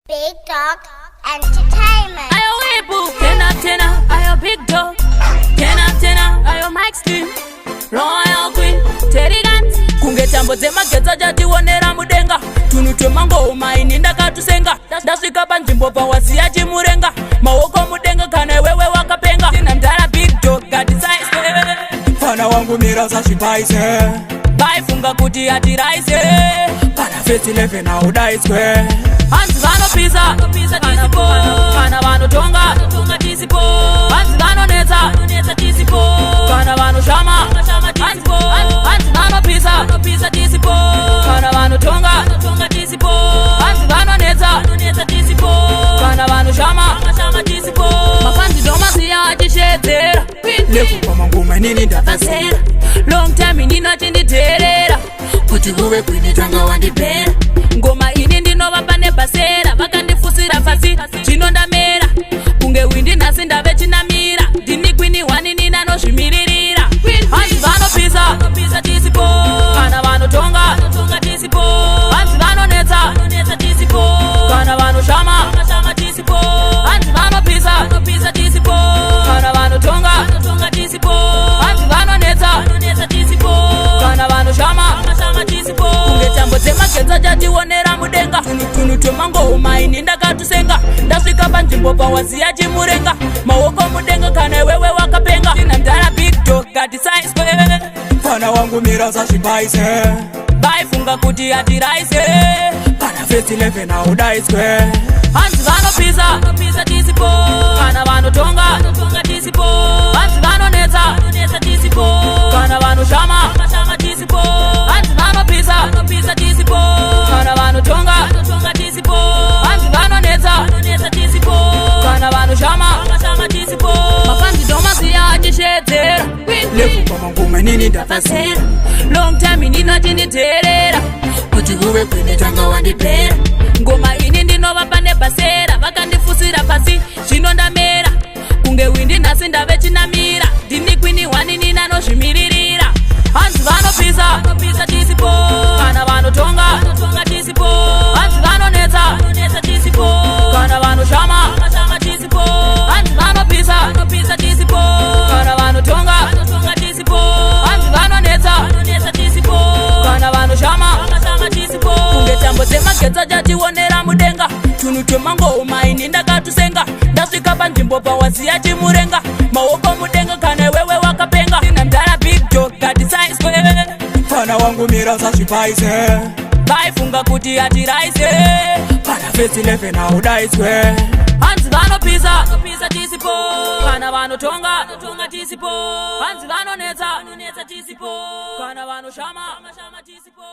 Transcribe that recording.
Big Dog Entertainment. Ayo Webu, tena, ayo Big Dog. Tena, ayo Mike Skin. Royal Queen, Teddy Guns. Kunge tambo zema geza jadi wonera mudenga. Tunutwe mango maini ndakatusenga. Ndaswika panzvimbo pawasiya chimurenga. Maoko mudenga kana wewe wakapenga. Tina mdara Big Dog got size. Fana wangu mira za shipaise. Baifunga kuti atiraise. Kana face 11 na udaiswe. Hanzi vanopisa tisipo, kana vanotonga tisipo. Hanzi vanonetsa tisipo, kana vanoshama tisipo. Hanzi vanopisa tisipo, kana vanotonga tisipo. Hanzi vanonetsa tisipo, kana vanoshama tisipo. Mafanzi domasiya achishedzera Lefu mangume nini ndapasera. Long time ndinotinditerera Kuti kuwe kwini tanga wandipera. ngoma ini ndinova pane basera. Vakandifusira pasi chino ndamera. Kunge windi nhasi ndave chinamira. Ndini kwini wani ninanozvimiririra. Hanzi vanopisa tisipo, kana vanotonga tisipo. Hanzi vanonetsa tisipo, kana vanoshama tisipo. Hanzi vanopisa tisipo, kana vanotonga tisipo. Hanzi vanonetsa tisipo, kana vanoshama tisipo. Kunge tambo dzemagenza chationera mudenga. Tunutwe mango maini ndakatusenga. Ndasvika panzvimbo pawasiya chimurenga. Maoko mudenga kana wewe wakapenga. Tina mdara Big Dog got size. Fana wangu mira za shipaise. Baifunga kuti atiraise. Kana face 11 na udaiswe. Hanzi vanopisa tisipo, kana vanotonga tisipo. Hanzi vanonetsa tisipo, kana vanoshama tisipo. Hanzi vanopisa tisipo, kana vanotonga tisipo. Hanzi vanonetsa tisipo, kana vanoshama tisipo. Mafanzi domasiya achishedzera Lefu mangume nini ndapasera. Long time ndinotinditerera Kuti kuwe kwini tanga wandipera. ngoma ini ndinova pane basera. Vakandifusira pasi zvino ndamera. Kunge windi nhasi ndave chinamira. Ndini kwini wani ninanozvimiririra. Hanzi vanopisa tisipo, kana vanotonga tisipo. Hanzi vanonetsa tisipo, kana vanoshama tisipo. Hanzi vanopisa tisipo, kana vanotonga tisipo. Hanzi vanonetsa tisipo, kana vanoshama tisipo. Kunge tambo dzemagetsa chationera mudenga. Tunutwe mango maini ndakatusenga. Ndasvika panzvimbo pawasiya chimurenga. Maoko mudenga kana wewe wakapenga. Tina mdara Big Dog got size. Fana wangu mira za shipaise. Baifunga kuti atiraise. Kana face 11 na udaiswe. Hanzi vanopisa tisipo, kana vanotonga tisipo. Hanzi vanonetsa tisipo, kana vanoshama tisipo.